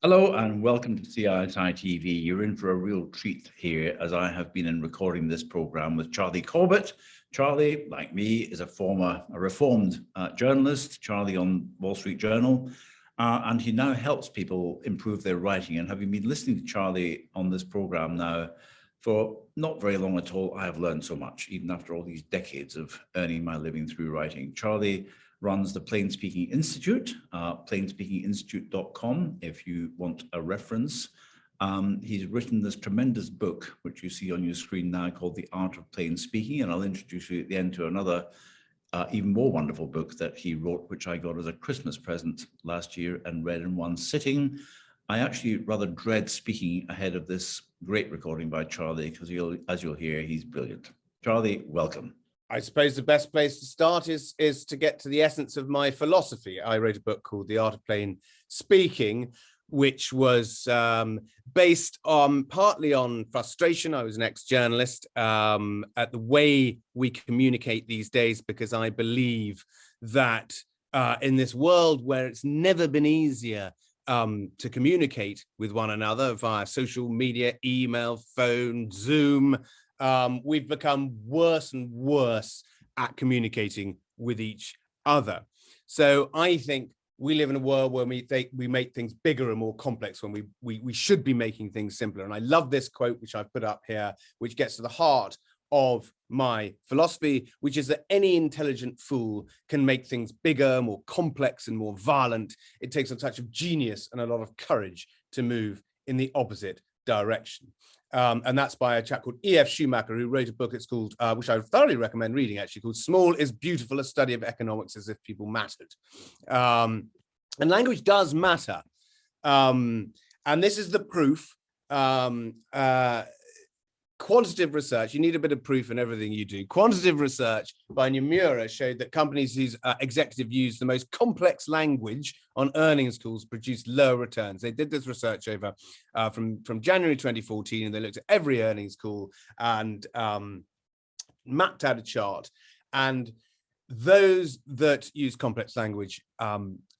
Hello and welcome to CISI TV. You're in for a real treat here, as I have been in recording this program with Charlie Corbett. Charlie, like me, is a reformed journalist, Charlie on Wall Street Journal, and he now helps people improve their writing. And having been listening to Charlie on this program now for not very long at all, I have learned so much, even after all these decades of earning my living through writing. Charlie runs the Plain Speaking Institute, plainspeakinginstitute.com, if you want a reference. He's written this tremendous book, which you see on your screen now, called The Art of Plain Speaking, and I'll introduce you at the end to another even more wonderful book that he wrote, which I got as a Christmas present last year and read in one sitting. I actually rather dread speaking ahead of this great recording by Charlie, because as you'll hear, he's brilliant. Charlie, welcome. I suppose the best place to start is to get to the essence of my philosophy. I wrote a book called The Art of Plain Speaking, which was based partly on frustration. I was an ex-journalist at the way we communicate these days, because I believe that in this world where it's never been easier to communicate with one another via social media, email, phone, Zoom, we've become worse and worse at communicating with each other. So I think we live in a world where we make things bigger and more complex when we should be making things simpler. And I love this quote, which I've put up here, which gets to the heart of my philosophy, which is that any intelligent fool can make things bigger, more complex, and more violent. It takes a touch of genius and a lot of courage to move in the opposite direction. And that's by a chap called E.F. Schumacher, who wrote a book, it's called, which I thoroughly recommend reading, actually, called Small is Beautiful, A Study of Economics as If People Mattered. And language does matter. And this is the proof. Quantitative research, you need a bit of proof in everything you do. Quantitative research by Nomura showed that companies whose executive use the most complex language on earnings calls produced lower returns. They did this research over from January 2014, and they looked at every earnings call and mapped out a chart. And those that use complex language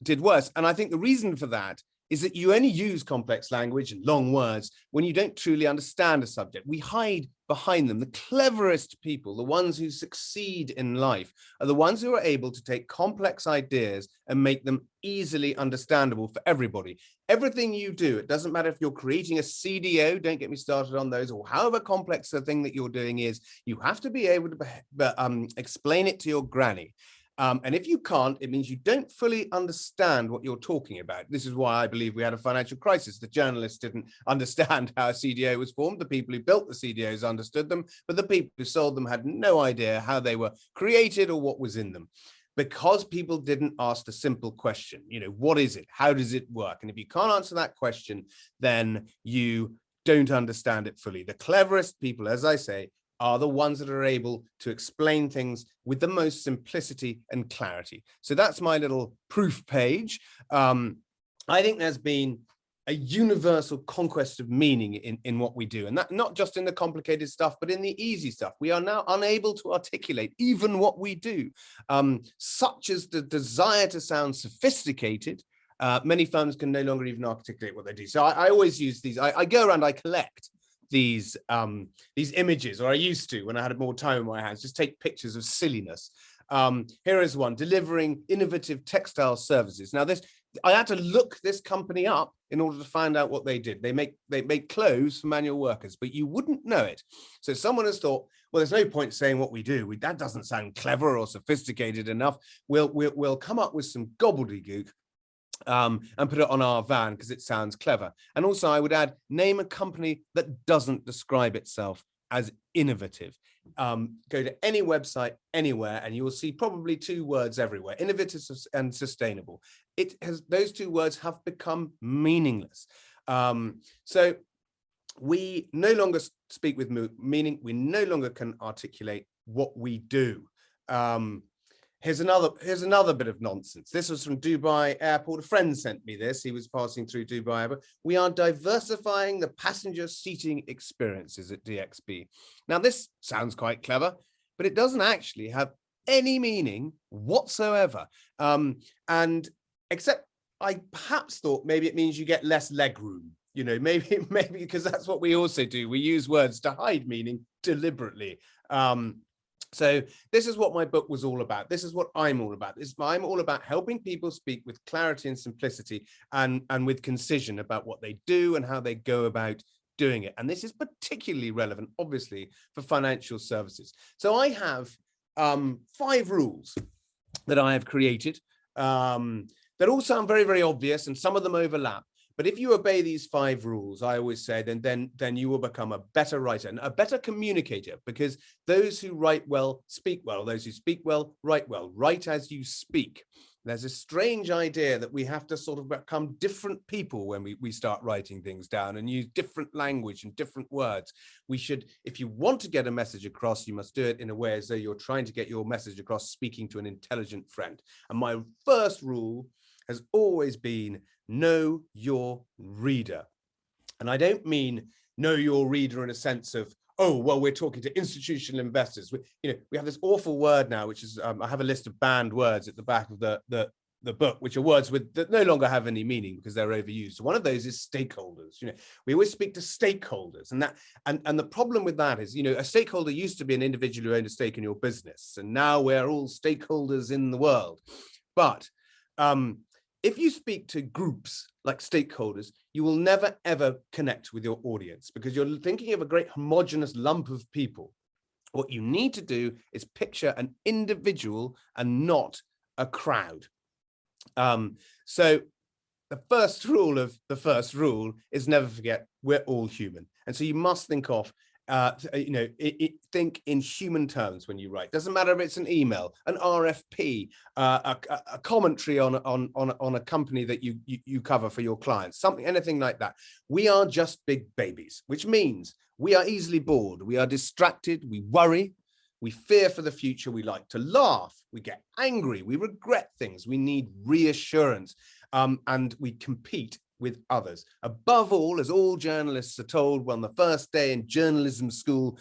did worse. And I think the reason for that is that you only use complex language and long words when you don't truly understand a subject. We hide behind them. The cleverest people, the ones who succeed in life, are the ones who are able to take complex ideas and make them easily understandable for everybody. Everything you do, it doesn't matter if you're creating a CDO, don't get me started on those, or however complex the thing that you're doing is, you have to be able to explain it to your granny. And if you can't, it means you don't fully understand what you're talking about. This is why I believe we had a financial crisis. The journalists didn't understand how a CDO was formed. The people who built the CDOs understood them, but the people who sold them had no idea how they were created or what was in them, because people didn't ask the simple question, what is it? How does it work? And if you can't answer that question, then you don't understand it fully. The cleverest people, as I say, are the ones that are able to explain things with the most simplicity and clarity. So that's my little proof page. I think there's been a universal conquest of meaning in what we do, and that not just in the complicated stuff, but in the easy stuff. We are now unable to articulate even what we do, such as the desire to sound sophisticated. Many firms can no longer even articulate what they do. So I always use these. I go around, I collect these images, or I used to when I had more time in my hands, just take pictures of silliness. Here is one: delivering innovative textile services. Now I had to look this company up in order to find out what they did. They make clothes for manual workers, but you wouldn't know it. So someone has thought, well, there's no point saying what we do. That doesn't sound clever or sophisticated enough. We'll come up with some gobbledygook and put it on our van because it sounds clever. And also I would add, name a company that doesn't describe itself as innovative. Go to any website anywhere and you will see probably two words everywhere: innovative and sustainable. Those two words have become meaningless. So we no longer speak with meaning. We no longer can articulate what we do. Here's another bit of nonsense. This was from Dubai Airport. A friend sent me this. He was passing through Dubai Airport. We are diversifying the passenger seating experiences at DXB. Now, this sounds quite clever, but it doesn't actually have any meaning whatsoever. And except I perhaps thought maybe it means you get less leg room. Maybe because that's what we also do. We use words to hide meaning deliberately. So this is what my book was all about. This is what I'm all about. I'm all about helping people speak with clarity and simplicity and with concision about what they do and how they go about doing it. And this is particularly relevant, obviously, for financial services. So I have 5 rules that I have created that all sound very, very obvious, and some of them overlap. But if you obey these 5 rules, I always say, then you will become a better writer and a better communicator, because those who write well speak well. Those who speak well write well. Write as you speak. There's a strange idea that we have to sort of become different people when we start writing things down and use different language and different words. We should, if you want to get a message across, you must do it in a way as though you're trying to get your message across speaking to an intelligent friend. And my first rule has always been know your reader. And I don't mean know your reader in a sense of, oh, well, we're talking to institutional investors. We have this awful word now, which is, I have a list of banned words at the back of the book, which are words that no longer have any meaning because they're overused. So one of those is stakeholders. We always speak to stakeholders, and the problem with that is, a stakeholder used to be an individual who owned a stake in your business, and now we're all stakeholders in the world. But if you speak to groups like stakeholders, you will never, ever connect with your audience because you're thinking of a great homogenous lump of people. What you need to do is picture an individual and not a crowd. So the first rule of the first rule is never forget we're all human. And so you must think of think in human terms when you write. Doesn't matter if it's an email, an RFP, a commentary on a company that you cover for your clients, anything like that. We are just big babies, which means we are easily bored, we are distracted, we worry, we fear for the future, we like to laugh, we get angry, we regret things, we need reassurance, and we compete with others. Above all, as all journalists are told on the first day in journalism school,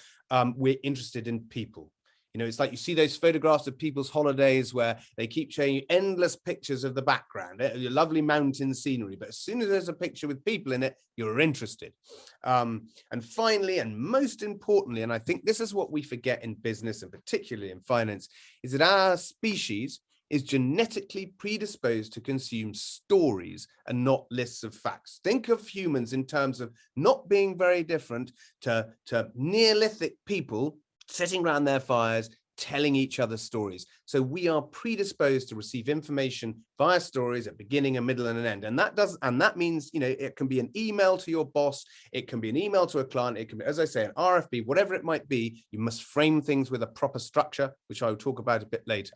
we're interested in people. It's like you see those photographs of people's holidays where they keep showing you endless pictures of the background, lovely mountain scenery, but as soon as there's a picture with people in it, you're interested. And finally, and most importantly, and I think this is what we forget in business and particularly in finance, is that our species is genetically predisposed to consume stories and not lists of facts. Think of humans in terms of not being very different to Neolithic people sitting around their fires, telling each other stories. So we are predisposed to receive information via stories at beginning, a middle, and an end. And that means, it can be an email to your boss, it can be an email to a client, it can be, as I say, an RFP, whatever it might be. You must frame things with a proper structure, which I will talk about a bit later.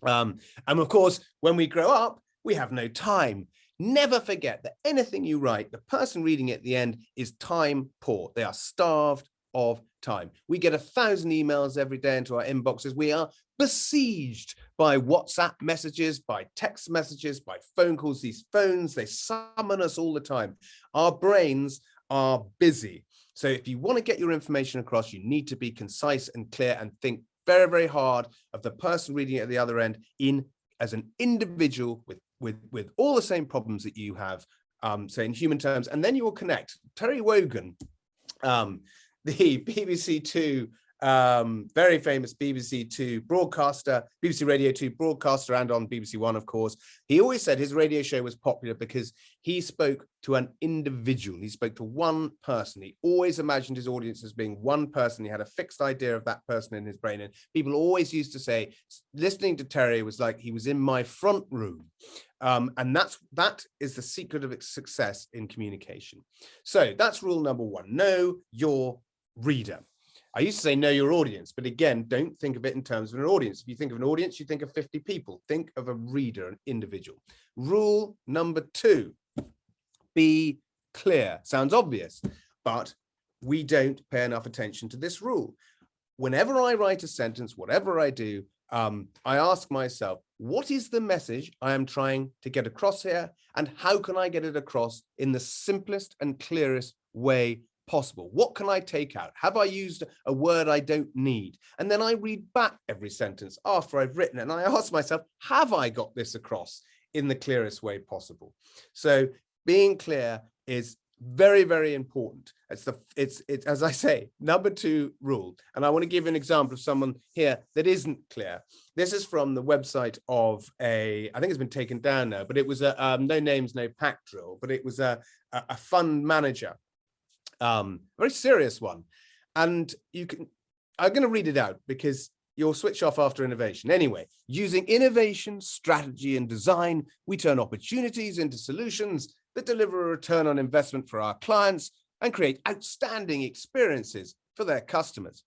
And of course, when we grow up, we have no time. Never forget that anything you write, the person reading it at the end is time poor. They are starved of time. We get 1,000 emails every day into our inboxes. We are besieged by WhatsApp messages, by text messages, by phone calls. These phones, they summon us all the time. Our brains are busy. So if you want to get your information across, you need to be concise and clear and think very, very hard of the person reading it at the other end as an individual with all the same problems that you have, say in human terms, and then you will connect. Terry Wogan, the BBC Two, very famous BBC Two broadcaster, BBC Radio 2 broadcaster, and on BBC One, of course. He always said his radio show was popular because he spoke to an individual. He spoke to one person. He always imagined his audience as being one person. He had a fixed idea of that person in his brain. And people always used to say, listening to Terry was like he was in my front room. And that is the secret of success in communication. So that's rule number 1. Know your reader. I used to say know your audience, but again, don't think of it in terms of an audience. If you think of an audience, you think of 50 people. Think of a reader, an individual. Rule number 2, be clear. Sounds obvious, but we don't pay enough attention to this rule. Whenever I write a sentence, whatever I do, I ask myself, what is the message I am trying to get across here? And how can I get it across in the simplest and clearest way possible? What can I take out? Have I used a word I don't need? And then I read back every sentence after I've written it, and I ask myself, have I got this across in the clearest way possible. So being clear is very, very important. It's as I say, number 2 rule. And I want to give an example of someone here that isn't clear. This is from the website of I think it's been taken down now, but it was a no names, no pack drill, but it was a fund manager, very serious one. And I'm going to read it out because you'll switch off after innovation. Anyway, using innovation, strategy, and design, we turn opportunities into solutions that deliver a return on investment for our clients and create outstanding experiences for their customers.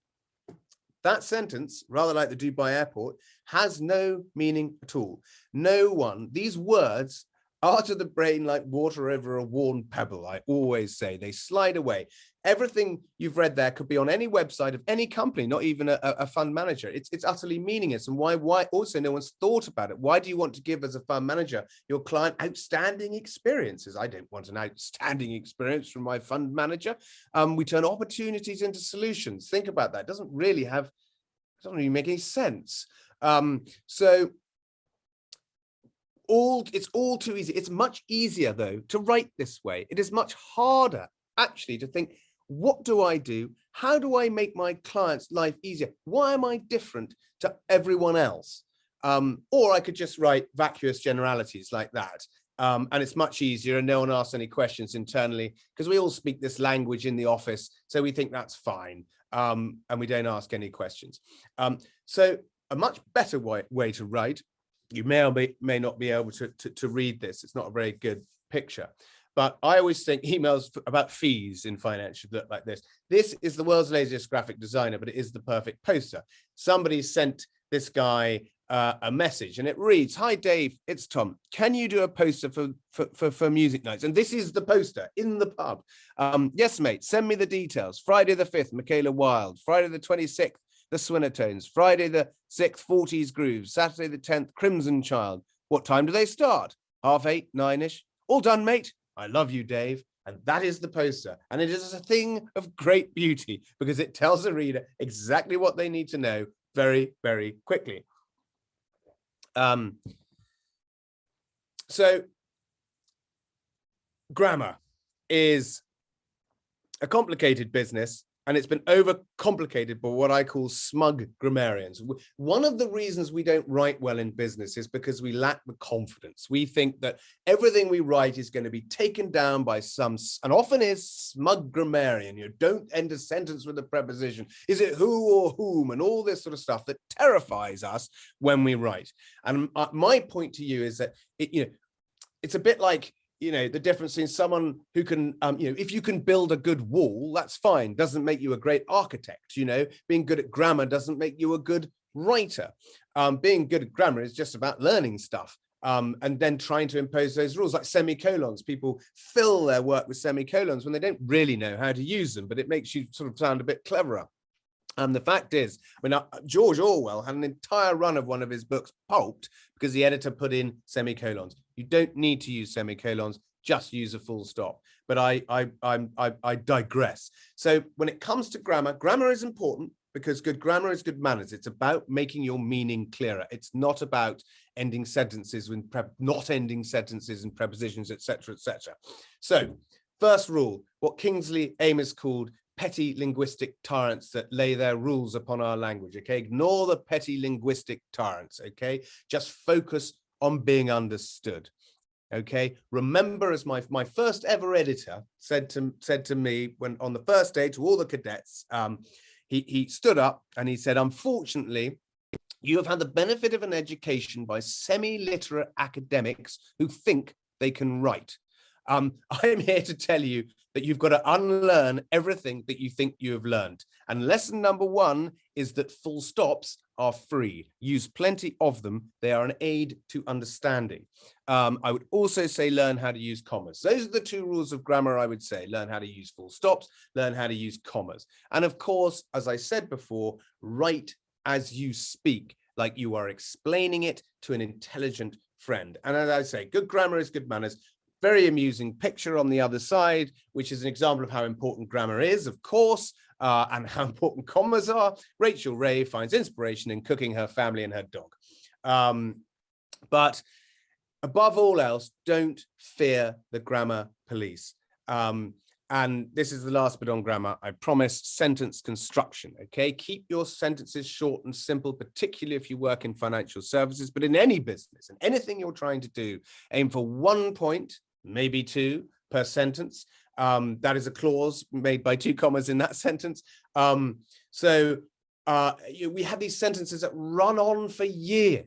That sentence, rather like the Dubai airport, has no meaning at all. No one, these words are to the brain like water over a worn pebble, I always say. They slide away. Everything you've read there could be on any website of any company, not even a fund manager. It's utterly meaningless. And why also no one's thought about it? Why do you want to give, as a fund manager, your client outstanding experiences? I don't want an outstanding experience from my fund manager. We turn opportunities into solutions. Think about that. It doesn't really make any sense. It's all too easy. It's much easier, though, to write this way. It is much harder, actually, to think, what do I do? How do I make my client's life easier? Why am I different to everyone else? Or I could just write vacuous generalities like that. And it's much easier, and no one asks any questions internally because we all speak this language in the office. So we think that's fine. And we don't ask any questions. So a much better way to write, you may or may not be able to read this. It's not a very good picture. But I always think emails about fees in finance should look like this. This is the world's laziest graphic designer, but it is the perfect poster. Somebody sent this guy a message and it reads, "Hi, Dave, it's Tom. Can you do a poster for music nights?" And this is the poster in the pub. "Yes, mate, send me the details. Friday the 5th, Michaela Wild. Friday the 26th, the Swinnertones. Friday the 6th, 40s Grooves. Saturday the 10th, Crimson Child. What time do they start? 8:30, 9-ish. All done, mate. I love you, Dave." And that is the poster. And it is a thing of great beauty because it tells the reader exactly what they need to know very, very quickly. So grammar is a complicated business, and it's been overcomplicated by what I call smug grammarians. One of the reasons we don't write well in business is because we lack the confidence. We think that everything we write is going to be taken down by and often is, smug grammarian. You don't end a sentence with a preposition. Is it who or whom? And all this sort of stuff that terrifies us when we write. And my point to you is that it's a bit like, the difference in someone who can, if you can build a good wall, that's fine. Doesn't make you a great architect. Being good at grammar doesn't make you a good writer. Being good at grammar is just about learning stuff and then trying to impose those rules, like semicolons. People fill their work with semicolons when they don't really know how to use them, but it makes you sort of sound a bit cleverer. And the fact is, George Orwell had an entire run of one of his books pulped because the editor put in semicolons. You don't need to use semicolons, just use a full stop. But I digress. So when it comes to grammar, grammar is important because good grammar is good manners. It's about making your meaning clearer. It's not about ending sentences with not ending sentences and prepositions, etc., etc. So first rule, what Kingsley Amis called petty linguistic tyrants that lay their rules upon our language. Okay, ignore the petty linguistic tyrants. Okay, just focus on being understood. Okay, remember, as my first ever editor said to me when on the first day to all the cadets, he stood up and he said, "Unfortunately, you have had the benefit of an education by semi-literate academics who think they can write. I'm here to tell you that you've got to unlearn everything that you think you have learned. And lesson number 1 is that full stops are free. Use plenty of them. They are an aid to understanding." I would also say learn how to use commas. Those are the 2 rules of grammar, I would say. Learn how to use full stops, learn how to use commas. And of course, as I said before, write as you speak, like you are explaining it to an intelligent friend. And as I say, good grammar is good manners. Very amusing picture on the other side, which is an example of how important grammar is, of course, and how important commas are. Rachel Ray finds inspiration in cooking her family and her dog. But above all else, don't fear the grammar police. And this is the last bit on grammar. I promised sentence construction. Okay, keep your sentences short and simple, particularly if you work in financial services, but in any business and anything you're trying to do, aim for 1 point, maybe 2 per sentence. That is a clause made by 2 commas in that sentence. We have these sentences that run on for years,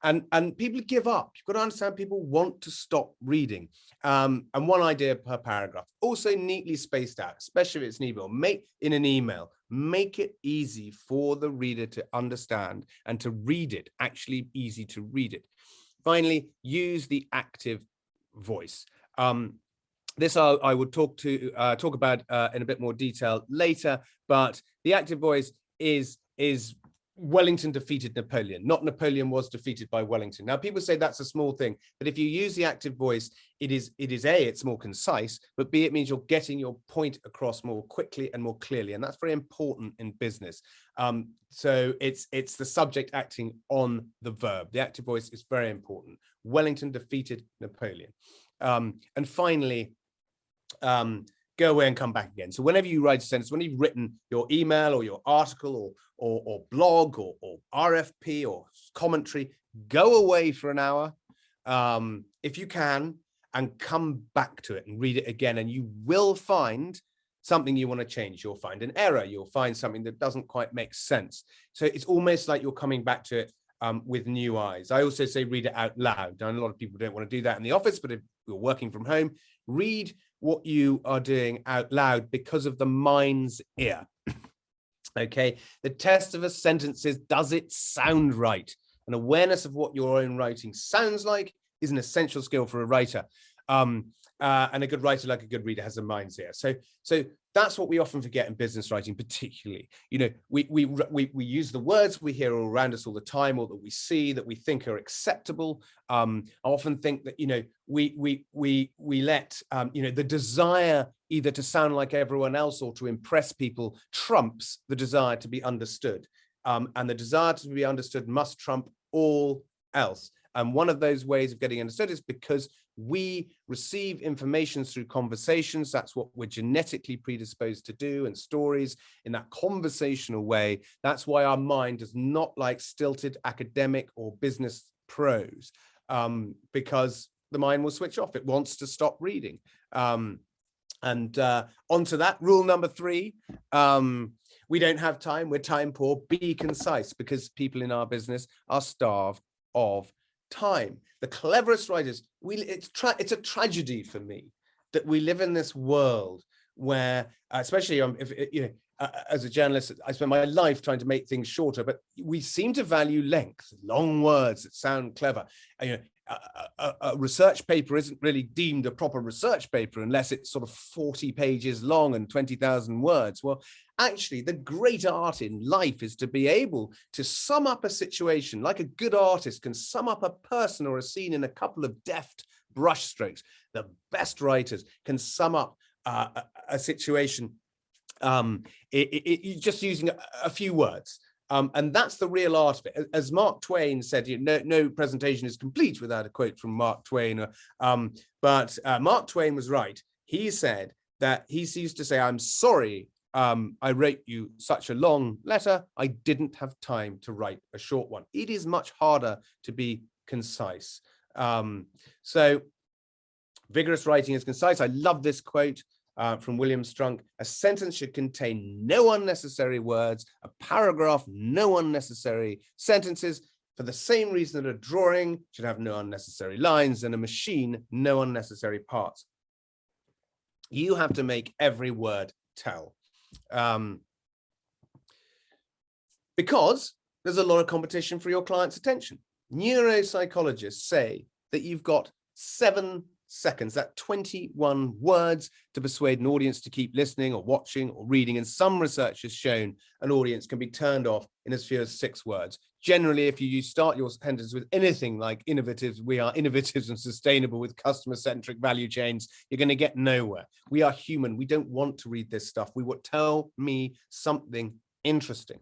and people give up. You've got to understand people want to stop reading. And 1 idea per paragraph, also neatly spaced out, especially if it's an email. Make it easy for the reader to understand and to read it, actually easy to read it. Finally, use the active voice. This I would talk about in a bit more detail later, but the active voice is Wellington defeated Napoleon, not Napoleon was defeated by Wellington. Now, people say that's a small thing, but if you use the active voice, it's more concise, but B, it means you're getting your point across more quickly and more clearly, and that's very important in business. So it's the subject acting on the verb. The active voice is very important. Wellington defeated Napoleon. And finally, go away and come back again. So whenever you write a sentence, when you've written your email or your article or blog or RFP or commentary, go away for an hour if you can, and come back to it and read it again. And you will find something you want to change. You'll find an error. You'll find something that doesn't quite make sense. So it's almost like you're coming back to it with new eyes. I also say read it out loud. And a lot of people don't want to do that in the office, but if you're working from home, read what you are doing out loud because of the mind's ear. Okay, the test of a sentence is, does it sound right? An awareness of what your own writing sounds like is an essential skill for a writer. And a good writer, like a good reader, has a mind's ear. So that's what we often forget in business writing, particularly. We use the words we hear all around us all the time, or that we see, that we think are acceptable. I often think that we let the desire either to sound like everyone else or to impress people trumps the desire to be understood, and the desire to be understood must trump all else. And one of those ways of getting understood is because we receive information through conversations. That's what we're genetically predisposed to do, and stories in that conversational way. That's why our mind does not like stilted academic or business prose, because the mind will switch off. It wants to stop reading. And onto that, rule number 3, we don't have time. We're time poor. Be concise, because people in our business are starved of time. The cleverest writers, it's a tragedy for me that we live in this world where, especially as a journalist, I spend my life trying to make things shorter, but we seem to value length, long words that sound clever. A research paper isn't really deemed a proper research paper unless it's sort of 40 pages long and 20,000 words. Well, actually, the great art in life is to be able to sum up a situation, like a good artist can sum up a person or a scene in a couple of deft brushstrokes. The best writers can sum up a situation just using a few words. And that's the real art of it. As Mark Twain said, no presentation is complete without a quote from Mark Twain. But Mark Twain was right. He said that he used to say, "I'm sorry, I wrote you such a long letter. I didn't have time to write a short one." It is much harder to be concise. So vigorous writing is concise. I love this quote from William Strunk. A sentence should contain no unnecessary words, a paragraph, no unnecessary sentences, for the same reason that a drawing should have no unnecessary lines and a machine no unnecessary parts. You have to make every word tell. Because there's a lot of competition for your client's attention. Neuropsychologists say that you've got 7 seconds, that 21 words, to persuade an audience to keep listening or watching or reading. And some research has shown an audience can be turned off in as few as 6 words. Generally, if you start your sentence with anything like innovative, we are innovative and sustainable with customer-centric value chains, you're going to get nowhere. We are human. We don't want to read this stuff. We would tell me something interesting.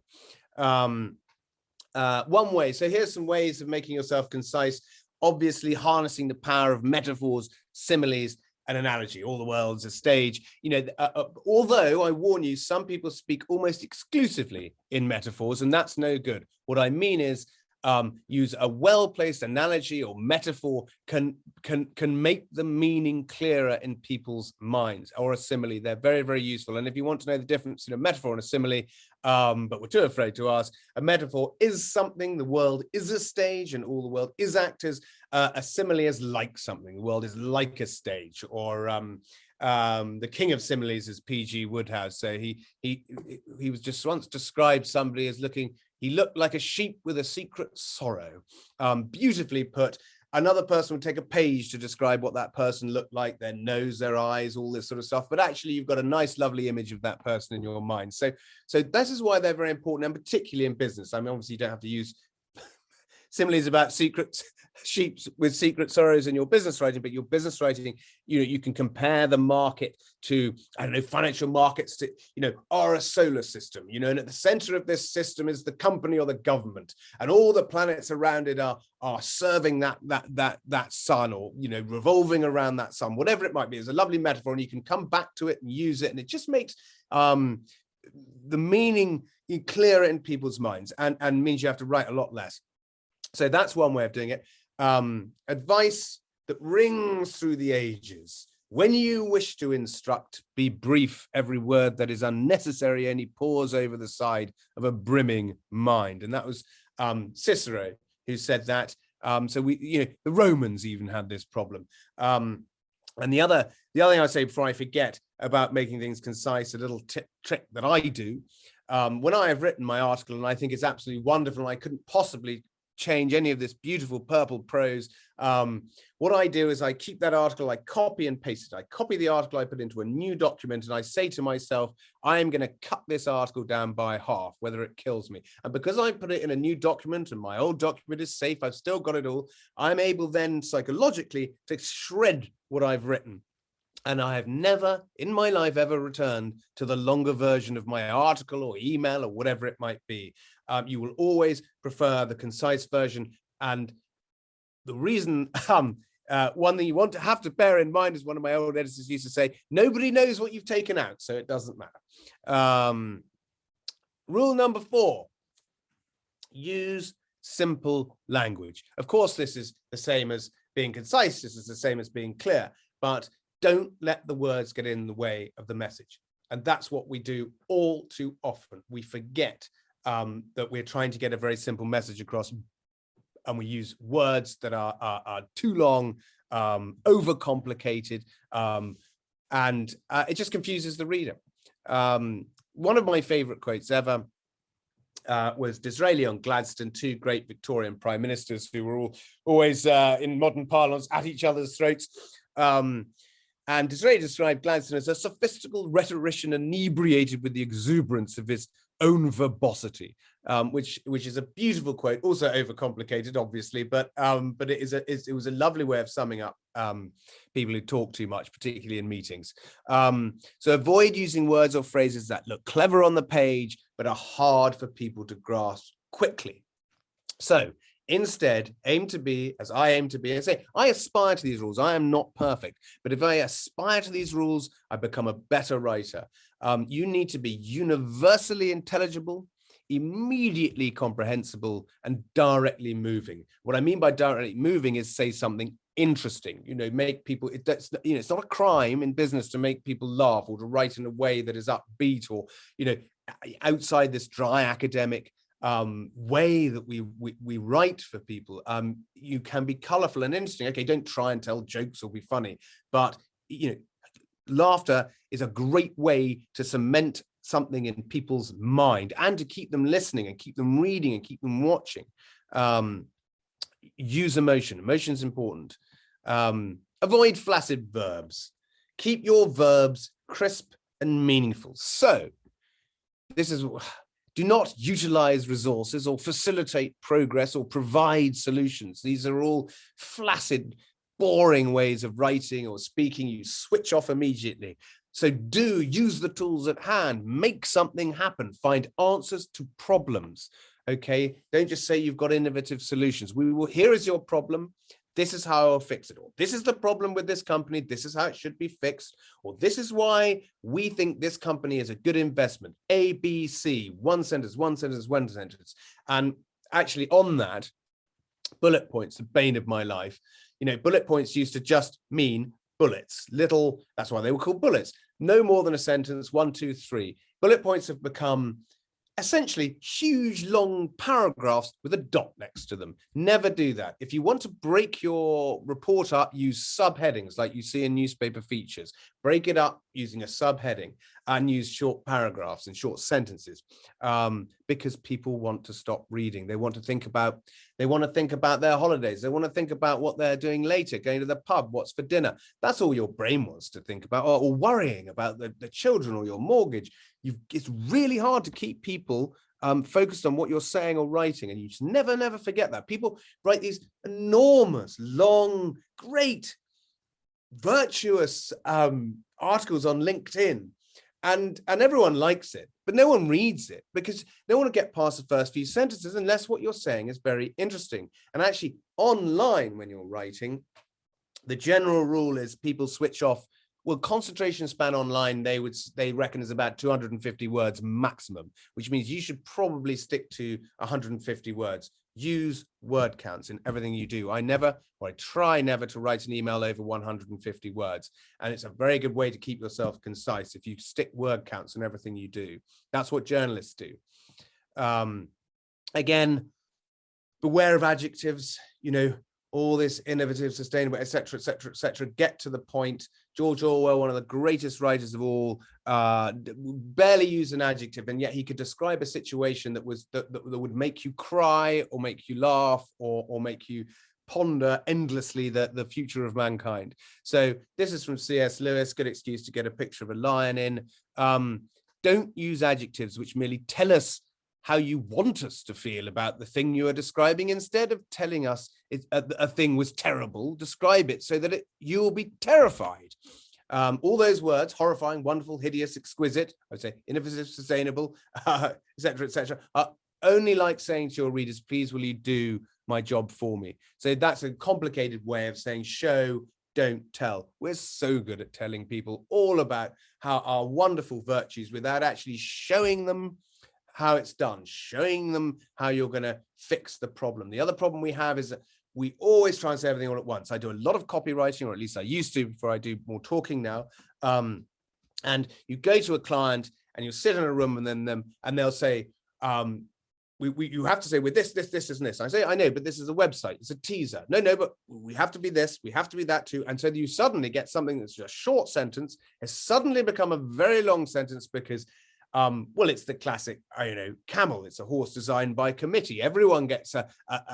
One way, so here's some ways of making yourself concise. obviously harnessing the power of metaphors, similes, and analogy. All the world's a stage. Although I warn you, some people speak almost exclusively in metaphors, and that's no good. What I mean is, use a well-placed analogy or metaphor can make the meaning clearer in people's minds, or a simile. They're very, very useful. And if you want to know the difference between a metaphor and a simile, but we're too afraid to ask, a metaphor is something, the world is a stage and all the world is actors. A simile is like something, the world is like a stage. Or the king of similes is P.G. Wodehouse. So he was just once described somebody as he looked like a sheep with a secret sorrow. Beautifully put. Another person would take a page to describe what that person looked like, their nose, their eyes, all this sort of stuff. But actually, you've got a nice, lovely image of that person in your mind. So this is why they're very important, and particularly in business. I mean, obviously, you don't have to use similes about sheep with secret sorrows in your business writing, but your business writing, you can compare the market to, I don't know, financial markets to, are a solar system, and at the center of this system is the company or the government, and all the planets around it are serving that sun, or revolving around that sun, whatever it might be. It's a lovely metaphor, and you can come back to it and use it, and it just makes the meaning clearer in people's minds, and means you have to write a lot less. So that's one way of doing it. Advice that rings through the ages. When you wish to instruct, be brief. Every word that is unnecessary only pours over the side of a brimming mind. And that was Cicero who said that. So the Romans even had this problem. And the other thing I say before I forget about making things concise, a little trick that I do when I have written my article, and I think it's absolutely wonderful, and I couldn't possibly change any of this beautiful purple prose. What I do is I keep that article, I copy and paste it. I copy the article, I put into a new document, and I say to myself, I am going to cut this article down by half, whether it kills me. And because I put it in a new document and my old document is safe, I've still got it all, I'm able then psychologically to shred what I've written. And I have never in my life ever returned to the longer version of my article or email or whatever it might be. You will always prefer the concise version. And the reason, one thing you have to bear in mind is one of my old editors used to say, nobody knows what you've taken out, so it doesn't matter. Rule number 4, use simple language. Of course, this is the same as being concise. This is the same as being clear, but don't let the words get in the way of the message. And that's what we do all too often. We forget that we're trying to get a very simple message across, and we use words that are too long, overcomplicated, and it just confuses the reader. One of my favorite quotes ever was Disraeli on Gladstone, 2 great Victorian prime ministers who were always, in modern parlance, at each other's throats. And Disraeli described Gladstone as a sophistical rhetorician inebriated with the exuberance of his own verbosity, which is a beautiful quote, also overcomplicated, obviously, but it was a lovely way of summing up people who talk too much, particularly in meetings. So avoid using words or phrases that look clever on the page, but are hard for people to grasp quickly. So instead, aim to be as I aim to be, and say, I aspire to these rules. I am not perfect, but if I aspire to these rules, I become a better writer. You need to be universally intelligible, immediately comprehensible, and directly moving. What I mean by directly moving is say something interesting, make people, it's not a crime in business to make people laugh or to write in a way that is upbeat or, outside this dry academic way that we write for people. You can be colorful and interesting. Okay, don't try and tell jokes or be funny, but laughter is a great way to cement something in people's mind and to keep them listening and keep them reading and keep them watching. Use emotion. Emotion is important. Avoid flaccid verbs. Keep your verbs crisp and meaningful. So this is, do not utilize resources or facilitate progress or provide solutions. These are all flaccid, boring ways of writing or speaking. You switch off immediately. So use the tools at hand, make something happen, find answers to problems. Okay, don't just say you've got innovative solutions. Here is your problem. this is how I'll fix it, or this is the problem with this company, this is how it should be fixed, or this is why we think this company is a good investment. A, B, C, one sentence, one sentence, one sentence. And actually on that, bullet points, the bane of my life. Bullet points used to just mean bullets, little, that's why they were called bullets. No more than a sentence, 1, 2, 3. Bullet points have become essentially huge long paragraphs with a dot next to them. Never do that. If you want to break your report up, use subheadings like you see in newspaper features. Break it up using a subheading and use short paragraphs and short sentences, because people want to stop reading. They want to think about their holidays. They want to think about what they're doing later, going to the pub, what's for dinner. That's all your brain wants to think about, or worrying about the children or your mortgage. It's really hard to keep people focused on what you're saying or writing, and you just never forget that. People write these enormous, long, great, virtuous articles on LinkedIn, and everyone likes it, but no one reads it because they want to get past the first few sentences unless what you're saying is very interesting. And actually online, when you're writing, the general rule is people switch off. Well, concentration span online, they reckon is about 250 words maximum, which means you should probably stick to 150 words. Use word counts in everything you do. I try never to write an email over 150 words. And it's a very good way to keep yourself concise if you stick word counts in everything you do. That's what journalists do. Again, beware of adjectives, all this innovative, sustainable, etc., etc., etc. Get to the point. George Orwell, one of the greatest writers of all, barely used an adjective, and yet he could describe a situation that would make you cry or make you laugh or make you ponder endlessly the future of mankind. So this is from C.S. Lewis. Good excuse to get a picture of a lion in. Don't use adjectives which merely tell us how you want us to feel about the thing you are describing. Instead of telling us a thing was terrible, describe it so that you will be terrified. All those words, horrifying, wonderful, hideous, exquisite, I would say innovative, sustainable, etc., are only like saying to your readers, please will you do my job for me. So that's a complicated way of saying show, don't tell. We're so good at telling people all about how our wonderful virtues without actually showing them how it's done, showing them how you're going to fix the problem. The other problem we have is that we always try and say everything all at once. I do a lot of copywriting, or at least I used to before I do more talking now. And you go to a client and you sit in a room and they'll say, you have to say with this, and this. I say, I know, but this is a website. It's a teaser. No, but we have to be this. We have to be that too. And so you suddenly get something that's just a short sentence. It's suddenly become a very long sentence because well, it's the classic, camel. It's a horse designed by committee. Everyone gets a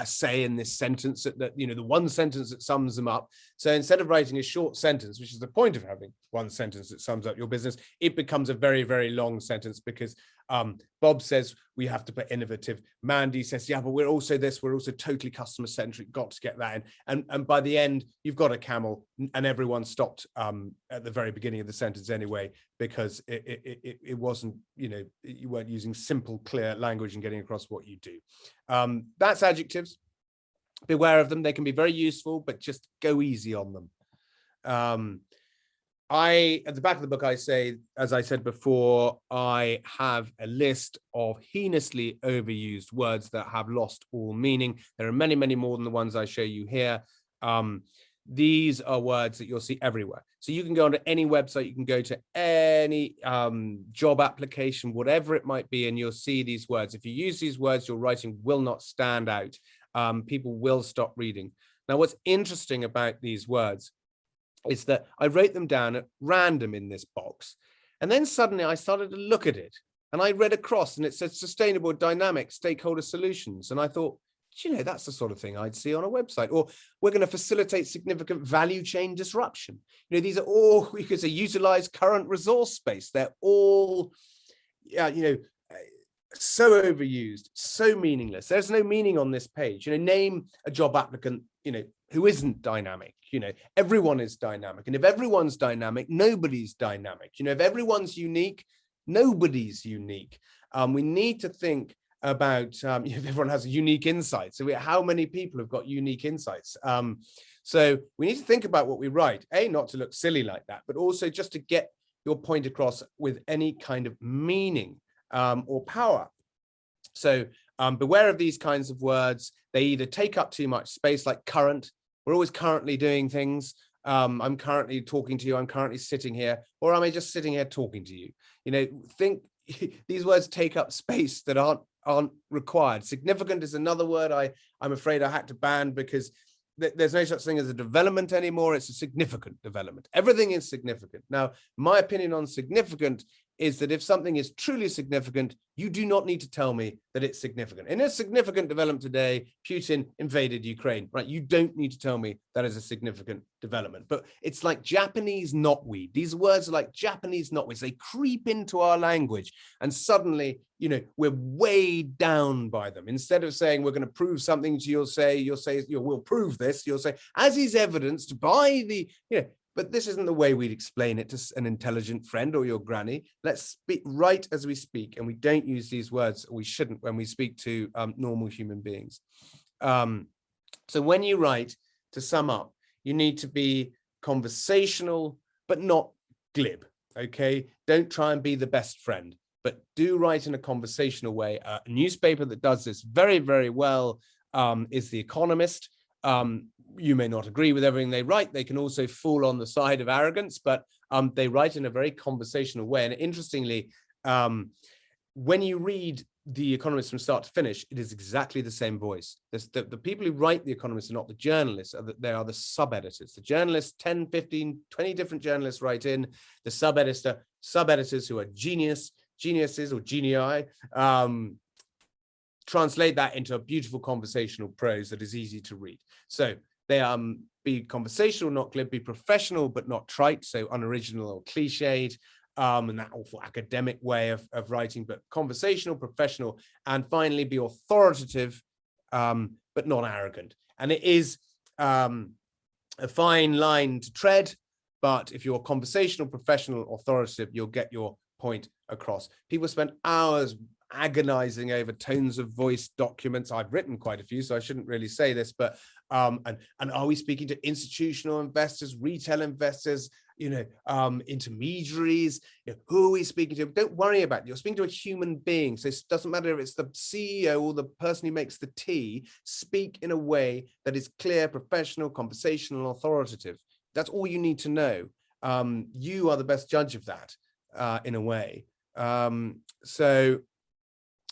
say in this sentence, that the one sentence that sums them up. So instead of writing a short sentence, which is the point of having one sentence that sums up your business, it becomes a very, very long sentence because Bob says we have to put innovative. Mandy says, yeah, but we're also this. We're also totally customer centric. Got to get that in. And by the end, you've got a camel, and everyone stopped at the very beginning of the sentence anyway, because it wasn't, you weren't using simple, clear language and getting across what you do. That's adjectives. Beware of them. They can be very useful, but just go easy on them. At the back of the book, I say, as I said before, I have a list of heinously overused words that have lost all meaning. There are many, many more than the ones I show you here. These are words that you'll see everywhere. So you can go onto any website, you can go to any job application, whatever it might be, and you'll see these words. If you use these words, your writing will not stand out. People will stop reading. Now, what's interesting about these words is that I wrote them down at random in this box. And then suddenly I started to look at it and I read across and it said sustainable, dynamic, stakeholder solutions. And I thought, that's the sort of thing I'd see on a website. Or we're going to facilitate significant value chain disruption. These are all, you could say, utilize current resource space. They're all, so overused, so meaningless. There's no meaning on this page. Name a job applicant, who isn't dynamic. Everyone is dynamic. And if everyone's dynamic, nobody's dynamic. If everyone's unique, nobody's unique. We need to think about if everyone has a unique insight. So how many people have got unique insights? So we need to think about what we write, not to look silly like that, but also just to get your point across with any kind of meaning or power. So beware of these kinds of words. They either take up too much space, like current. We're always currently doing things. I'm currently talking to you. I'm currently sitting here, or am I just sitting here talking to you? Think these words take up space that aren't required. Significant is another word I'm afraid I had to ban, because there's no such thing as a development anymore. It's a significant development. Everything is significant. Now, my opinion on significant is that if something is truly significant, you do not need to tell me that it's significant. In a significant development today, Putin invaded Ukraine, right? You don't need to tell me that is a significant development. But it's like Japanese knotweed. These words are like Japanese knotweeds. They creep into our language, and suddenly, we're weighed down by them. Instead of saying we're going to prove something to you, you'll say we'll prove this. You'll say, as is evidenced by the, but this isn't the way we'd explain it to an intelligent friend or your granny. Let's speak right as we speak, and we don't use these words, or we shouldn't, when we speak to normal human beings. So when you write, to sum up, you need to be conversational, but not glib, okay? Don't try and be the best friend, but do write in a conversational way. A newspaper that does this very, very well is The Economist. You may not agree with everything they write. They can also fall on the side of arrogance, but they write in a very conversational way. And interestingly, when you read The Economist from start to finish, it is exactly the same voice. The people who write The Economist are not the journalists. They are the sub-editors. The journalists, 10, 15, 20 different journalists write in. The sub-editors who are geniuses or genii, translate that into a beautiful conversational prose that is easy to read. So they be conversational, not glib, be professional, but not trite, so unoriginal or cliched, and that awful academic way of writing, but conversational, professional, and finally be authoritative, but not arrogant. And it is a fine line to tread, but if you're conversational, professional, authoritative, you'll get your point across. People spend hours agonizing over tones of voice documents. I've written quite a few, so I shouldn't really say this, but and are we speaking to institutional investors, retail investors, intermediaries? Who are we speaking to? Don't worry about it. You're speaking to a human being, so it doesn't matter if it's the CEO or the person who makes the tea. Speak in a way that is clear, professional, conversational, authoritative. That's all you need to know. You are the best judge of that, in a way. So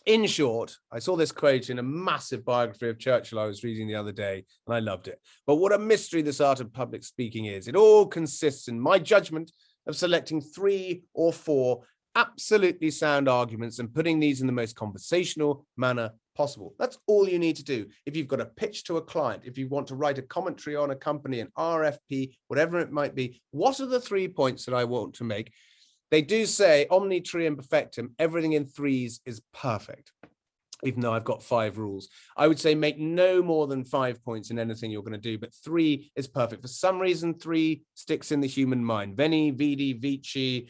in short, I saw this quote in a massive biography of Churchill I was reading the other day, and I loved it. But what a mystery this art of public speaking is. It all consists, in my judgment, of selecting 3 or 4 absolutely sound arguments and putting these in the most conversational manner possible. That's all you need to do. If you've got a pitch to a client, if you want to write a commentary on a company, an RFP, whatever it might be, what are the 3 points that I want to make? They do say omni trium perfectum, everything in 3s is perfect, even though I've got 5 rules. I would say make no more than 5 points in anything you're going to do, but 3 is perfect. For some reason, 3 sticks in the human mind. Veni, vidi, vici,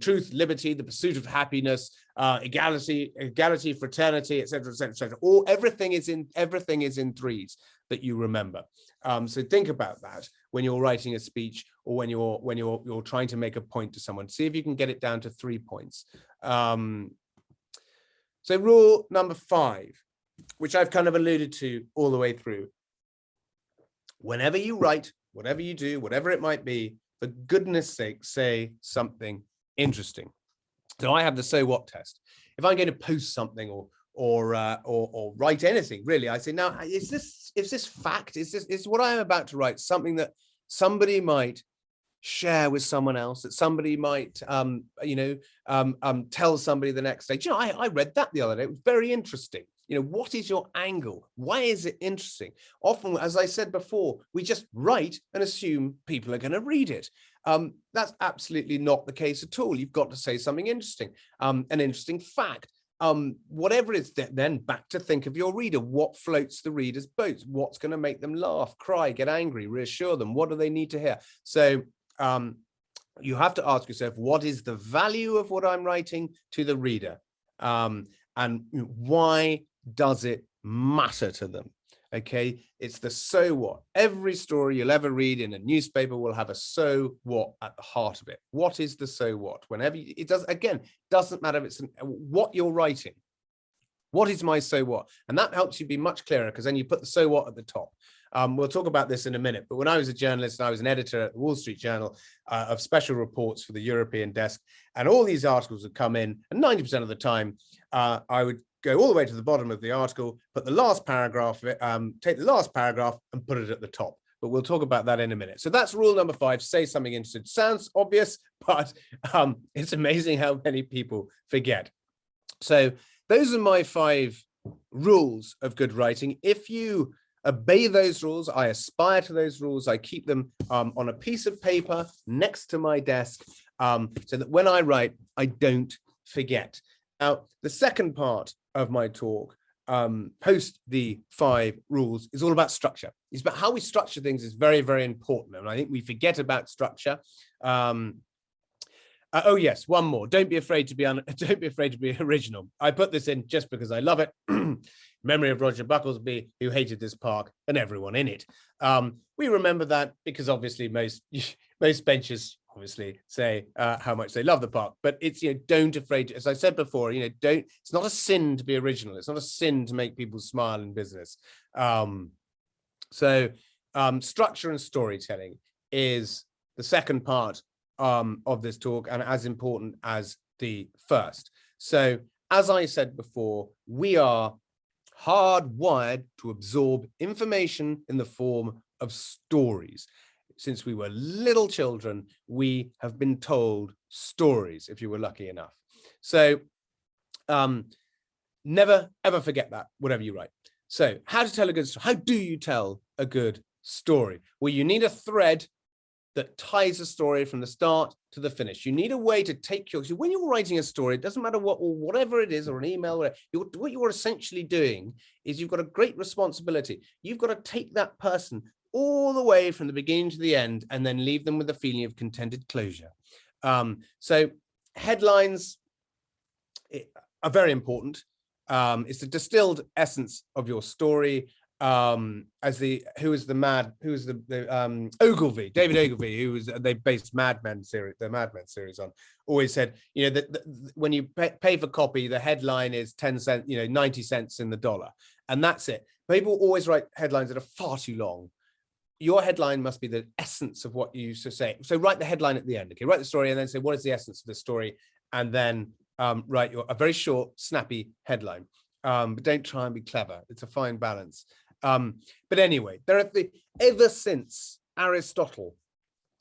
truth, liberty, the pursuit of happiness, equality, fraternity, etc., etc., etc. Everything is in 3s that you remember. So think about that when you're writing a speech, or when you're trying to make a point to someone. See if you can get it down to 3 points. So rule number 5, which I've kind of alluded to all the way through. Whenever you write, whatever you do, whatever it might be, for goodness sake, say something interesting. So I have the so what test. If I'm going to post something or write anything, really, I say, now, is this fact? Is what I'm about to write something that somebody might share with someone else, that somebody might, tell somebody the next day? Do you know, I read that the other day. It was very interesting. What is your angle? Why is it interesting? Often, as I said before, we just write and assume people are going to read it. That's absolutely not the case at all. You've got to say something interesting, an interesting fact. Whatever it is, then back to think of your reader. What floats the reader's boat? What's going to make them laugh, cry, get angry, reassure them? What do they need to hear? So you have to ask yourself, what is the value of what I'm writing to the reader? And why does it matter to them? Okay, it's the so what. Every story you'll ever read in a newspaper will have a so what at the heart of it. What is the so what? Whenever it does, again, doesn't matter if it's what you're writing. What is my so what? And that helps you be much clearer, because then you put the so what at the top. We'll talk about this in a minute, but when I was a journalist, I was an editor at the Wall Street Journal of special reports for the European desk, and all these articles would come in, and 90% of the time, I would go all the way to the bottom of the article, put the last paragraph, take the last paragraph and put it at the top. But we'll talk about that in a minute. So that's rule number 5, say something interesting. Sounds obvious, but it's amazing how many people forget. So those are my 5 rules of good writing. If you obey those rules, I aspire to those rules, I keep them on a piece of paper next to my desk, so that when I write, I don't forget. Now, the second part of my talk, post the 5 rules, is all about structure. It's about how we structure things is very, very important. And I think we forget about structure. Oh yes, one more. Don't be afraid to be original. I put this in just because I love it. Memory of Roger Bucklesby, who hated this park and everyone in it. We remember that because obviously most benchers obviously say how much they love the park, but it's, don't afraid to, as I said before, it's not a sin to be original. It's not a sin to make people smile in business. So structure and storytelling is the second part of this talk, and as important as the first. So as I said before, we are hardwired to absorb information in the form of stories. Since we were little children, we have been told stories, if you were lucky enough. So never, ever forget that, whatever you write. So how to tell a good story. How do you tell a good story? Well, you need a thread that ties a story from the start to the finish. You need a way to take your, so when you're writing a story, it doesn't matter what, or whatever it is, or an email, what you're essentially doing is you've got a great responsibility. You've got to take that person all the way from the beginning to the end and then leave them with a feeling of contented closure. So headlines are very important. It's the distilled essence of your story. David Ogilvy, they based Mad Men series, the Mad Men series on, always said, that when you pay for copy, the headline is 10 cents, 90 cents in the dollar, and that's it. People always write headlines that are far too long. Your headline must be the essence of what you say. So write the headline at the end. Okay, write the story and then say, what is the essence of the story? And then write a very short, snappy headline. But don't try and be clever. It's a fine balance. But anyway, ever since Aristotle,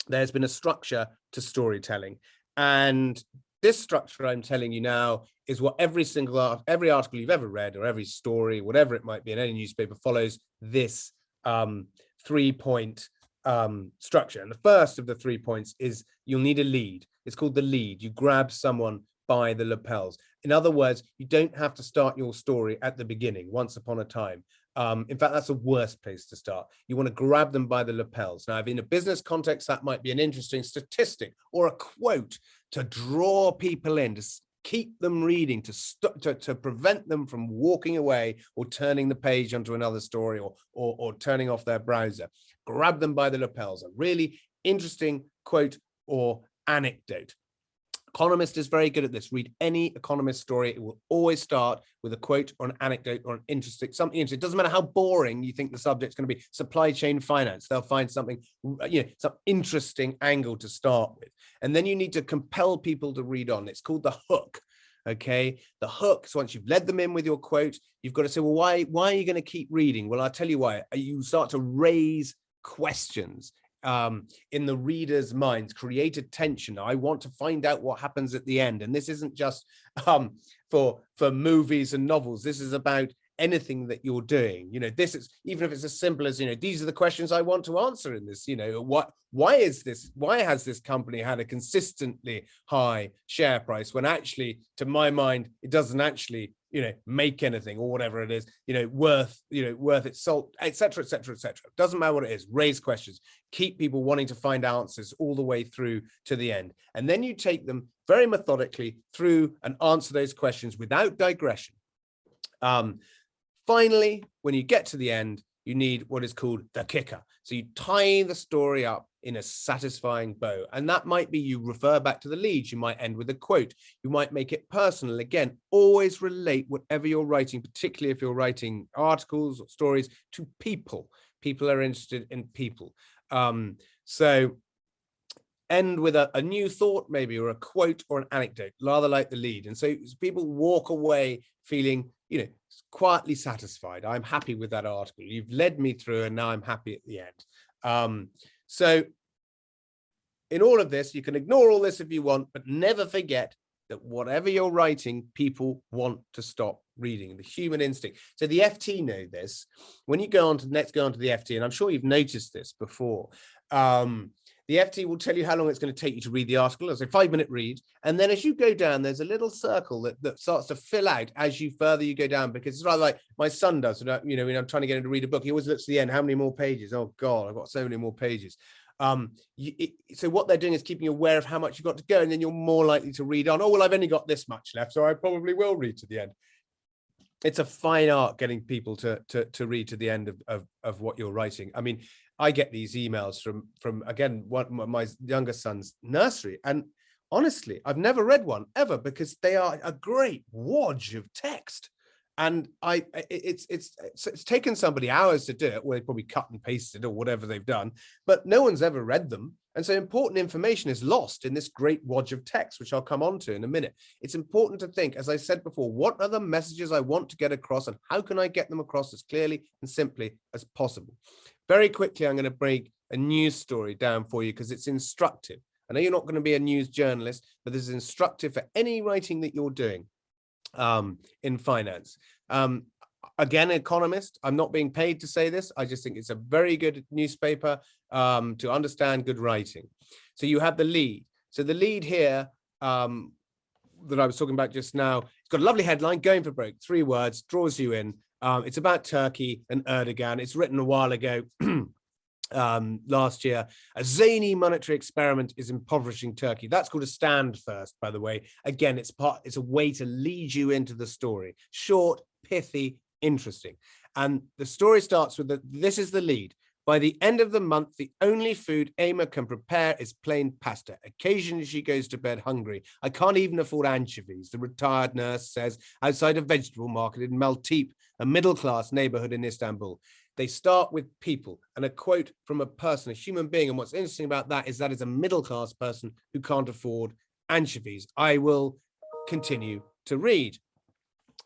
there's been a structure to storytelling. And this structure I'm telling you now is what every article you've ever read, or every story, whatever it might be in any newspaper, follows this 3-point structure. And the first of the 3 points is you'll need a lead. It's called the lead. You grab someone by the lapels. In other words, you don't have to start your story at the beginning, once upon a time. In fact, that's the worst place to start. You want to grab them by the lapels. Now, in a business context, that might be an interesting statistic or a quote to draw people in, to keep them reading, to prevent them from walking away or turning the page onto another story, or turning off their browser. Grab them by the lapels. A really interesting quote or anecdote. Economist is very good at this. Read any Economist story. It will always start with a quote or an anecdote or something interesting. It doesn't matter how boring you think the subject's going to be. Supply chain finance. They'll find something, some interesting angle to start with. And then you need to compel people to read on. It's called the hook. Okay. The hook. So once you've led them in with your quote, you've got to say, well, why are you going to keep reading? Well, I'll tell you why. You start to raise questions in the reader's minds, create a tension. I want to find out what happens at the end. And this isn't just for movies and novels. This is about anything that you're doing. This is, even if it's as simple as, these are the questions I want to answer in this, why has this company had a consistently high share price when actually, to my mind, it doesn't actually make anything, or whatever it is, worth its salt, etc., etc., etc. Doesn't matter what it is. Raise questions, keep people wanting to find answers all the way through to the end, and then you take them very methodically through and answer those questions without digression. Finally, when you get to the end, you need what is called the kicker. So you tie the story up in a satisfying bow. And that might be you refer back to the lead. You might end with a quote. You might make it personal. Again, always relate whatever you're writing, particularly if you're writing articles or stories, to people. People are interested in people. So end with a new thought, maybe, or a quote or an anecdote, rather like the lead. And so people walk away feeling, quietly satisfied. I'm happy with that article. You've led me through, and now I'm happy at the end. So in all of this, you can ignore all this if you want, but never forget that whatever you're writing, people want to stop reading, the human instinct. So the FT know this. When you go on to, let's go on to the FT, and I'm sure you've noticed this before. The FT will tell you how long it's going to take you to read the article. It's a 5-minute read. And then as you go down, there's a little circle that starts to fill out as you further you go down, because it's rather like my son does. When I'm trying to get him to read a book, he always looks at the end. How many more pages? Oh, God, I've got so many more pages. So what they're doing is keeping you aware of how much you've got to go, and then you're more likely to read on. Oh, well, I've only got this much left, so I probably will read to the end. It's a fine art getting people to read to the end of what you're writing. I mean, I get these emails from again, my younger son's nursery, and honestly, I've never read one ever, because they are a great wodge of text. And it's taken somebody hours to do it, where they probably cut and pasted or whatever they've done, but no one's ever read them. And so important information is lost in this great wodge of text, which I'll come on to in a minute. It's important to think, as I said before, what are the messages I want to get across, and how can I get them across as clearly and simply as possible? Very quickly, I'm going to break a news story down for you, because it's instructive. I know you're not going to be a news journalist, but this is instructive for any writing that you're doing in finance. Again, Economist, I'm not being paid to say this. I just think it's a very good newspaper to understand good writing. So you have the lead. So the lead here that I was talking about just now, it's got a lovely headline, "Going for broke," 3 words, draws you in. It's about Turkey and Erdogan. It's written a while ago. Last year, a zany monetary experiment is impoverishing Turkey. That's called a stand first, by the way. Again, it's a way to lead you into the story. Short, pithy, interesting. And the story starts with this is the lead. By the end of the month, the only food Emma can prepare is plain pasta. Occasionally, she goes to bed hungry. I can't even afford anchovies, the retired nurse says, outside a vegetable market in Maltepe, a middle-class neighborhood in Istanbul. They start with people, and a quote from a person, a human being. And what's interesting about that is a middle-class person who can't afford anchovies. I will continue to read.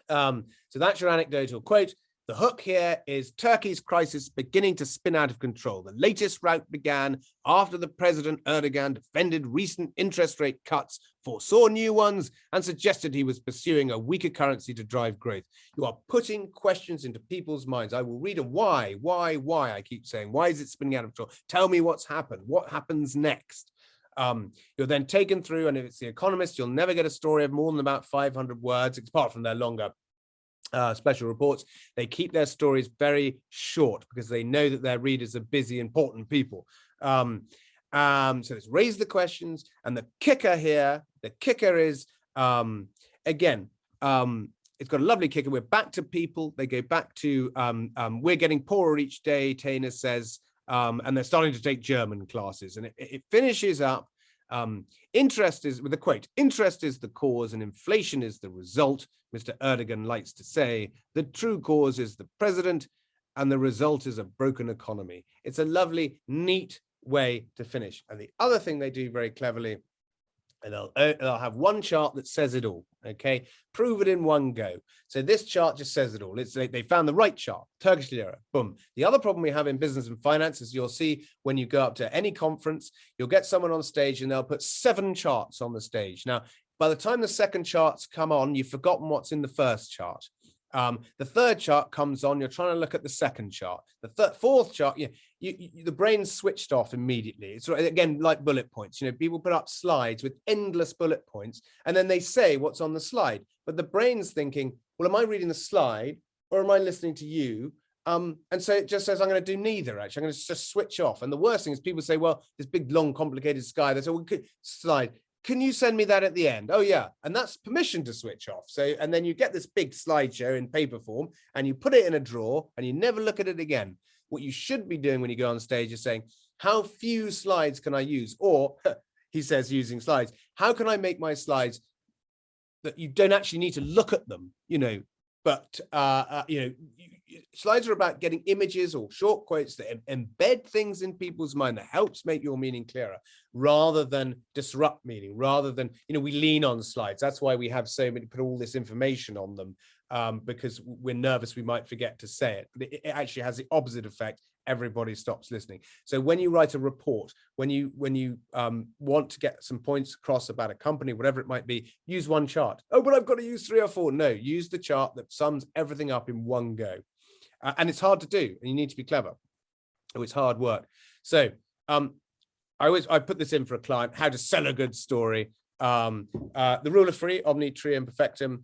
So that's your anecdotal quote. The hook here is Turkey's crisis beginning to spin out of control. The latest rout began after the President Erdogan defended recent interest rate cuts, foresaw new ones, and suggested he was pursuing a weaker currency to drive growth. You are putting questions into people's minds. I will read a why, I keep saying. Why is it spinning out of control? Tell me what's happened. What happens next? You're then taken through, and if it's The Economist, you'll never get a story of more than about 500 words, apart from their longer special reports. They keep their stories very short because they know that their readers are busy, important people. So let's raise the questions. And the kicker here, is, again, it's got a lovely kicker. We're back to people. They go back to, we're getting poorer each day, Tainer says, and they're starting to take German classes. And it finishes up. Interest is, with a quote, interest is the cause and inflation is the result. Mr. Erdogan likes to say the true cause is the president and the result is a broken economy. It's a lovely, neat way to finish. And the other thing they do very cleverly, and they'll have one chart that says it all, okay? Prove it in one go. So this chart just says it all. They found the right chart, Turkish lira, boom. The other problem we have in business and finance is you'll see when you go up to any conference, you'll get someone on stage and they'll put 7 charts on the stage. Now, by the time the second charts come on, you've forgotten what's in the first chart. The third chart comes on, you're trying to look at the second chart. The fourth chart, the brain's switched off immediately. It's again like bullet points. People put up slides with endless bullet points, and then they say what's on the slide. But the brain's thinking, well, am I reading the slide or am I listening to you? And so it just says, I'm going to do neither, actually. I'm going to just switch off. And the worst thing is people say, well, this big, long, complicated slide. They say, well, slide. can you send me that at the end? Oh yeah, and that's permission to switch off. So, and then you get this big slideshow in paper form and you put it in a drawer and you never look at it again. What you should be doing when you go on stage is saying, how few slides can I use? Or he says using slides, how can I make my slides that you don't actually need to look at them, but slides are about getting images or short quotes that embed things in people's mind that helps make your meaning clearer, rather than disrupt meaning, rather than, we lean on slides. That's why we have so many, put all this information on them, because we're nervous we might forget to say it. But it actually has the opposite effect. Everybody stops listening. So when you write a report, when you want to get some points across about a company, whatever it might be, use one chart. Oh, but I've got to use 3 or 4. No, use the chart that sums everything up in one go. And it's hard to do, and you need to be clever. Oh, it's hard work. So I put this in for a client, how to sell a good story. The rule of 3, omni, trium, perfectum.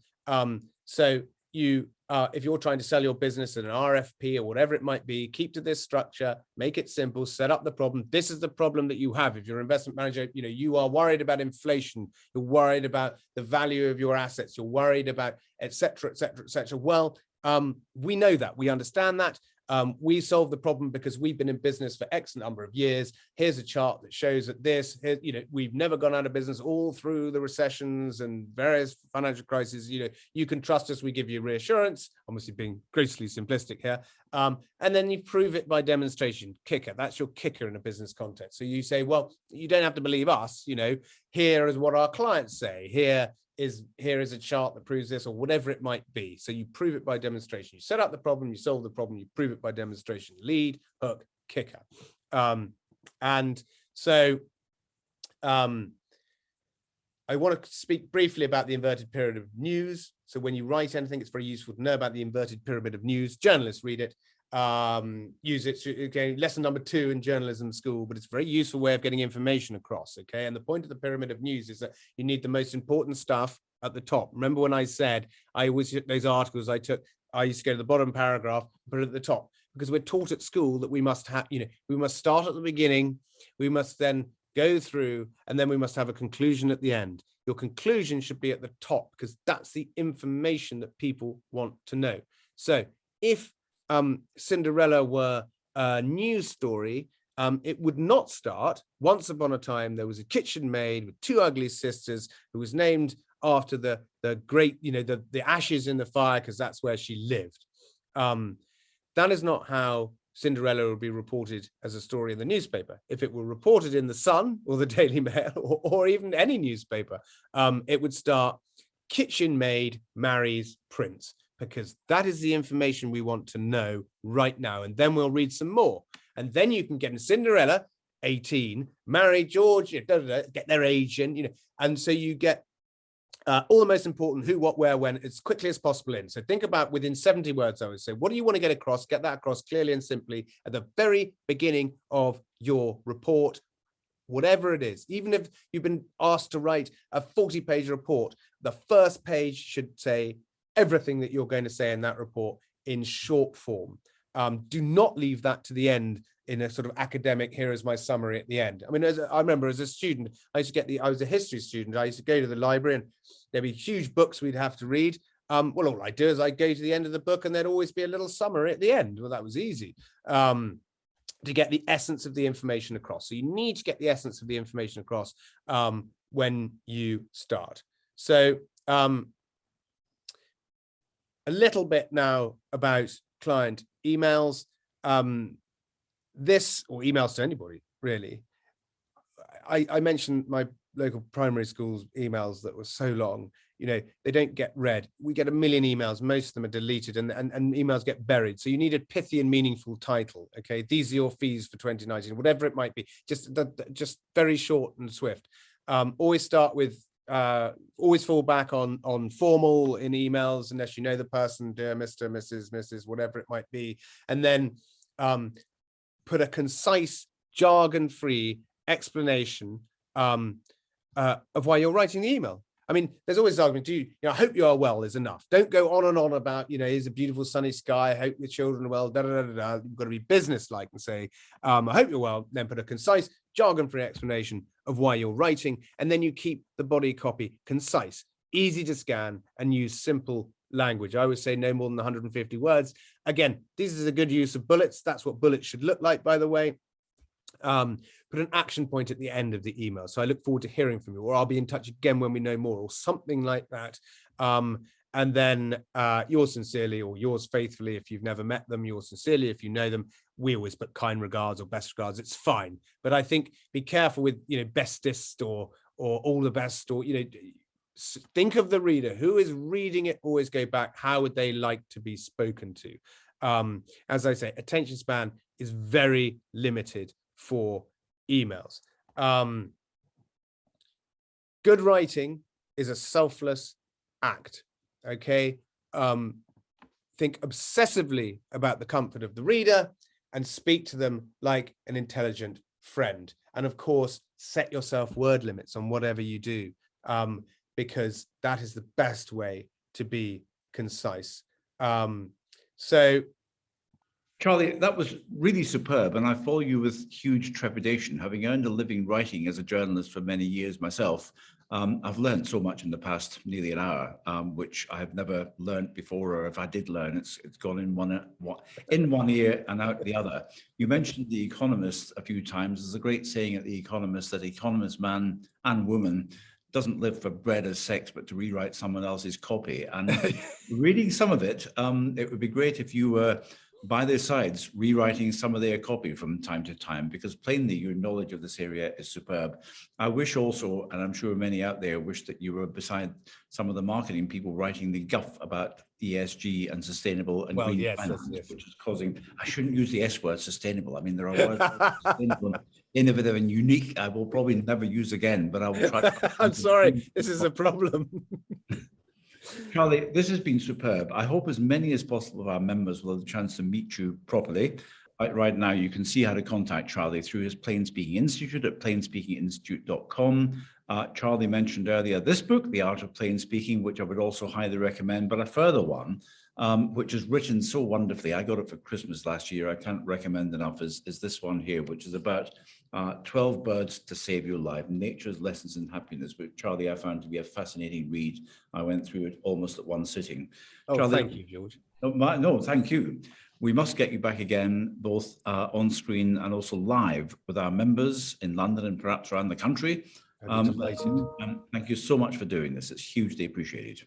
So you, if you're trying to sell your business in an RFP or whatever it might be, keep to this structure, make it simple, set up the problem. This is the problem that you have. If you're an investment manager, you are worried about inflation, you're worried about the value of your assets, you're worried about et cetera, et cetera, et cetera. Well, we know that, we understand that. We solve the problem because we've been in business for X number of years. Here's a chart that shows that we've never gone out of business all through the recessions and various financial crises. You can trust us. We give you reassurance, obviously being grossly simplistic here. And then you prove it by demonstration. Kicker, that's your kicker in a business context. So you say, well, you don't have to believe us. Here is what our clients say. Here is a chart that proves this, or whatever it might be. So you prove it by demonstration. You set up the problem, you solve the problem, you prove it by demonstration. Lead, hook, kicker. And so I want to speak briefly about the inverted pyramid of news. So when you write anything, it's very useful to know about the inverted pyramid of news. Journalists read it, use it. Okay, lesson number 2 in journalism school, but it's a very useful way of getting information across. Okay, and the point of the pyramid of news is that you need the most important stuff at the top. Remember when I said those articles I used to go to the bottom paragraph, put it at the top, because we're taught at school that we must have, we must start at the beginning, we must then go through, and then we must have a conclusion at the end. Your conclusion should be at the top, because that's the information that people want to know. So if Cinderella were a news story, it would not start, once upon a time there was a kitchen maid with 2 ugly sisters who was named after the great, the ashes in the fire, because that's where she lived. That is not how Cinderella would be reported as a story in the newspaper. If it were reported in the Sun or the Daily Mail or even any newspaper, it would start, kitchen maid marries prince, because that is the information we want to know right now. And then we'll read some more. And then you can get in Cinderella, 18, marry George, get their age in, and so you get all the most important who, what, where, when, as quickly as possible in. So think about within 70 words, I would say, what do you want to get across? Get that across clearly and simply at the very beginning of your report, whatever it is. Even if you've been asked to write a 40-page report, the first page should say everything that you're going to say in that report in short form. Do not leave that to the end in a sort of academic, here is my summary at the end. I mean, I remember as a student, I was a history student. I used to go to the library and there'd be huge books we'd have to read. Well, all I do is I go to the end of the book and there'd always be a little summary at the end. Well, that was easy to get the essence of the information across. So you need to get the essence of the information across when you start. So a little bit now about client emails. This, or emails to anybody, really. I mentioned my local primary school's emails that were so long, they don't get read. We get 1 million emails, most of them are deleted, and emails get buried. So you need a pithy and meaningful title. Okay, these are your fees for 2019, whatever it might be, just very short and swift. Always start with always fall back on formal in emails, unless you know the person, dear Mr., Mrs., whatever it might be, and then put a concise, jargon-free explanation of why you're writing the email. I mean, there's always this argument, I hope you are well is enough. Don't go on and on about, here's a beautiful sunny sky. I hope your children are well. You've got to be businesslike and say, I hope you're well. Then put a concise, jargon-free explanation of why you're writing. And then you keep the body copy concise, easy to scan, and use simple language. I would say no more than 150 words. Again, this is a good use of bullets. That's what bullets should look like, by the way. Put an action point at the end of the email. So I look forward to hearing from you, or I'll be in touch again when we know more, or something like that. And then yours sincerely, or yours faithfully if you've never met them, yours sincerely if you know them. We always put kind regards or best regards. It's fine. But I think be careful with, bestest or all the best, or, think of the reader. Who is reading it? Always go back. How would they like to be spoken to? As I say, attention span is very limited for emails. Good writing is a selfless act. Okay. Think obsessively about the comfort of the reader and speak to them like an intelligent friend. And of course, set yourself word limits on whatever you do, because that is the best way to be concise. So, Charlie, that was really superb, and I follow you with huge trepidation. Having earned a living writing as a journalist for many years myself, I've learned so much in the past nearly an hour, which I have never learned before, or if I did learn, it's gone in one ear and out the other. You mentioned The Economist a few times. There's a great saying at The Economist that economist man and woman doesn't live for bread or sex, but to rewrite someone else's copy. And reading some of it, it would be great if you were by their sides, rewriting some of their copy from time to time, because plainly your knowledge of this area is superb. I wish also, and I'm sure many out there wish that you were beside some of the marketing people writing the guff about ESG and sustainable and green finance, which is causing, I shouldn't use the S word, sustainable. I mean, there are words like sustainable, innovative and unique I will probably never use again, but I will try. I'm sorry, this is a problem. Charlie, this has been superb. I hope as many as possible of our members will have the chance to meet you properly. Right now, you can see how to contact Charlie through his Plain Speaking Institute at plainspeakinginstitute.com. Charlie mentioned earlier this book, The Art of Plain Speaking, which I would also highly recommend, but a further one, which is written so wonderfully. I got it for Christmas last year. I can't recommend enough is this one here, which is about 12 Birds to Save Your Life, Nature's Lessons in Happiness, which Charlie, I found to be a fascinating read. I went through it almost at one sitting. Oh, Charlie, thank you, George. No, thank you. We must get you back again, both on screen and also live with our members in London and perhaps around the country. Thank you so much for doing this. It's hugely appreciated.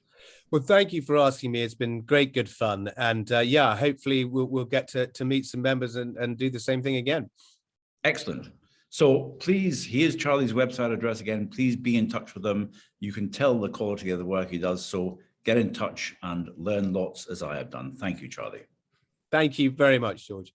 Well, thank you for asking me. It's been great, good fun. And yeah, hopefully we'll get to meet some members and do the same thing again. Excellent. So please, here's Charlie's website address again. Please be in touch with them. You can tell the quality of the work he does. So get in touch and learn lots as I have done. Thank you, Charlie. Thank you very much, George.